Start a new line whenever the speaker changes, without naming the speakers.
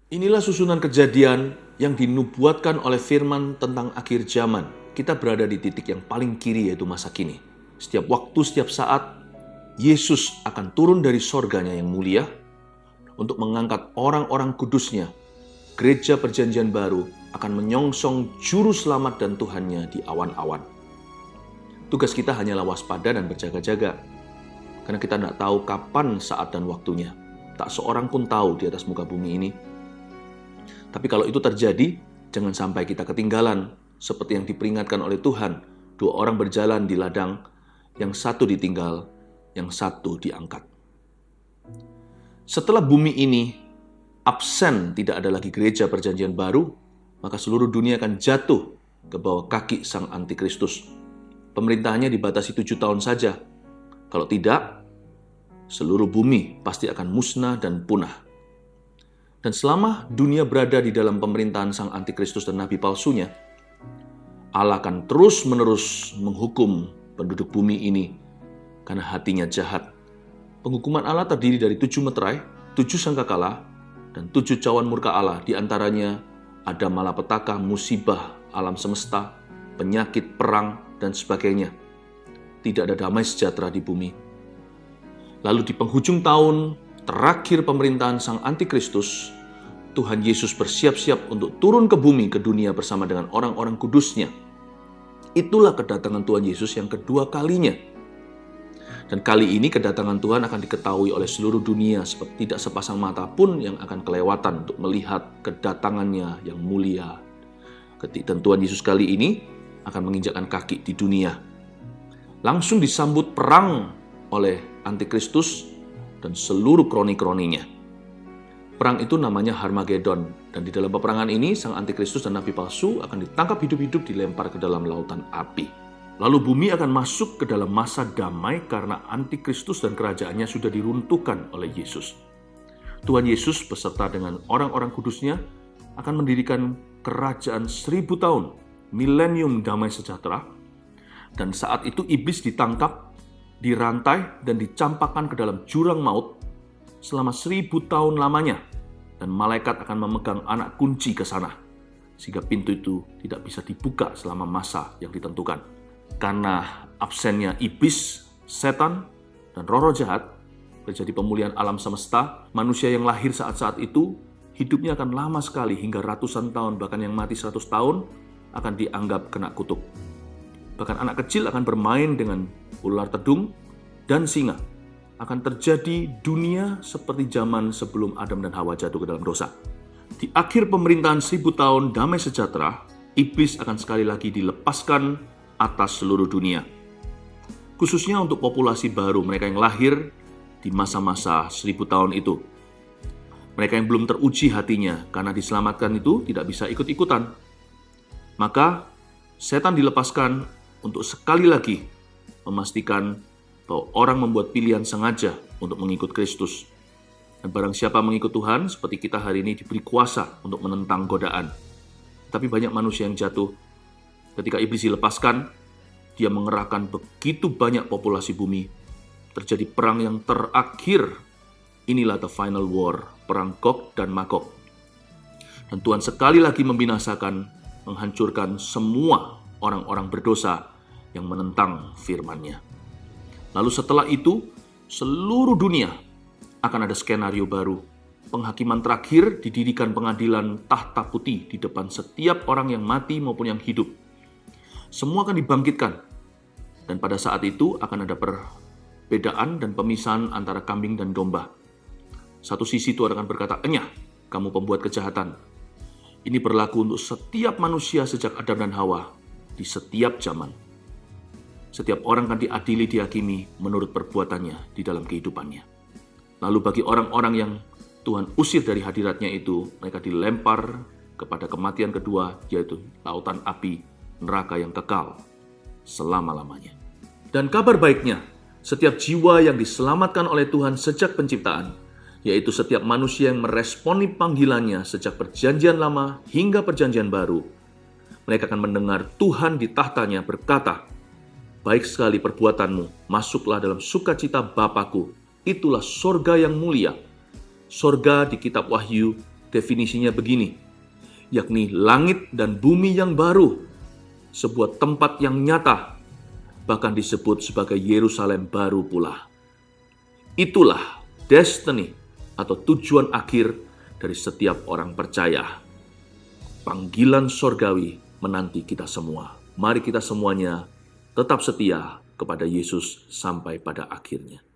Inilah susunan kejadian yang dinubuatkan oleh firman tentang akhir zaman. Kita berada di titik yang paling kiri, yaitu masa kini. Setiap waktu, setiap saat, Yesus akan turun dari sorganya yang mulia untuk mengangkat orang-orang kudusnya. Gereja Perjanjian Baru akan menyongsong juru selamat dan Tuhannya di awan-awan. Tugas kita hanyalah waspada dan berjaga-jaga, karena kita tidak tahu kapan, saat, dan waktunya. Tak seorang pun tahu di atas muka bumi ini. Tapi kalau itu terjadi, jangan sampai kita ketinggalan, seperti yang diperingatkan oleh Tuhan. 2 orang berjalan di ladang, yang satu ditinggal, yang satu diangkat. Setelah bumi ini absen, tidak ada lagi gereja Perjanjian Baru, maka seluruh dunia akan jatuh ke bawah kaki Sang Antikristus. Pemerintahannya dibatasi 7 tahun saja. Kalau tidak, seluruh bumi pasti akan musnah dan punah. Dan selama dunia berada di dalam pemerintahan Sang Antikristus dan nabi palsunya, Allah akan terus-menerus menghukum penduduk bumi ini karena hatinya jahat. Penghukuman Allah terdiri dari 7 meterai, 7 sangkakala, dan 7 cawan murka Allah. Di antaranya ada malapetaka, musibah, alam semesta, penyakit, perang, dan sebagainya. Tidak ada damai sejahtera di bumi. Lalu di penghujung tahun terakhir pemerintahan Sang Antikristus, Tuhan Yesus bersiap-siap untuk turun ke bumi, ke dunia bersama dengan orang-orang kudusnya. Itulah kedatangan Tuhan Yesus yang kedua kalinya. Dan kali ini kedatangan Tuhan akan diketahui oleh seluruh dunia, seperti tidak sepasang mata pun yang akan kelewatan untuk melihat kedatangannya yang mulia. Dan Tuhan Yesus kali ini akan menginjakkan kaki di dunia. Langsung disambut perang oleh Antikristus dan seluruh kroni-kroninya. Perang itu namanya Harmagedon, dan di dalam peperangan ini Sang Antikristus dan nabi palsu akan ditangkap hidup-hidup, dilempar ke dalam lautan api. Lalu bumi akan masuk ke dalam masa damai karena Antikristus dan kerajaannya sudah diruntuhkan oleh Yesus. Tuhan Yesus beserta dengan orang-orang kudusnya akan mendirikan kerajaan 1000 tahun, milenium damai sejahtera, dan saat itu iblis ditangkap, dirantai, dan dicampakkan ke dalam jurang maut selama 1000 tahun lamanya, dan malaikat akan memegang anak kunci ke sana, sehingga pintu itu tidak bisa dibuka selama masa yang ditentukan. Karena absennya iblis, setan, dan roh-roh jahat, terjadi pemulihan alam semesta. Manusia yang lahir saat-saat itu, hidupnya akan lama sekali, hingga ratusan tahun, bahkan yang mati 100 tahun, akan dianggap kena kutuk. Bahkan anak kecil akan bermain dengan ular tedung dan singa. Akan terjadi dunia seperti zaman sebelum Adam dan Hawa jatuh ke dalam dosa. Di akhir pemerintahan 1000 tahun damai sejahtera, iblis akan sekali lagi dilepaskan atas seluruh dunia. Khususnya untuk populasi baru, mereka yang lahir di masa-masa 1000 tahun itu. Mereka yang belum teruji hatinya karena diselamatkan itu tidak bisa ikut-ikutan. Maka setan dilepaskan untuk sekali lagi memastikan bahwa orang membuat pilihan sengaja untuk mengikut Kristus. Dan barang siapa mengikut Tuhan, seperti kita hari ini diberi kuasa untuk menentang godaan. Tapi banyak manusia yang jatuh. Ketika iblis dilepaskan, dia mengerahkan begitu banyak populasi bumi. Terjadi perang yang terakhir. Inilah the final war, perang Gog dan Magog. Dan Tuhan sekali lagi membinasakan, menghancurkan semua orang-orang berdosa yang menentang firman-Nya. Lalu setelah itu, seluruh dunia akan ada skenario baru. Penghakiman terakhir didirikan pengadilan tahta putih di depan setiap orang yang mati maupun yang hidup. Semua akan dibangkitkan. Dan pada saat itu akan ada perbedaan dan pemisahan antara kambing dan domba. Satu sisi Tuhan akan berkata, "Enyah, kamu pembuat kejahatan." Ini berlaku untuk setiap manusia sejak Adam dan Hawa di setiap zaman. Setiap orang akan diadili, dihakimi menurut perbuatannya di dalam kehidupannya. Lalu bagi orang-orang yang Tuhan usir dari hadiratnya itu, mereka dilempar kepada kematian kedua, yaitu lautan api, neraka yang kekal selama-lamanya. Dan kabar baiknya, setiap jiwa yang diselamatkan oleh Tuhan sejak penciptaan, yaitu setiap manusia yang meresponi panggilannya sejak perjanjian lama hingga perjanjian baru, mereka akan mendengar Tuhan di tahtanya berkata, "Baik sekali perbuatanmu, masuklah dalam sukacita Bapa-Ku." Itulah sorga yang mulia. Sorga di kitab Wahyu Definisinya begini, yakni langit dan bumi yang baru, sebuah tempat yang nyata, bahkan disebut sebagai Yerusalem baru pula. Itulah destiny atau tujuan akhir dari setiap orang percaya. Panggilan sorgawi menanti kita semua. Mari kita semuanya tetap setia kepada Yesus sampai pada akhirnya.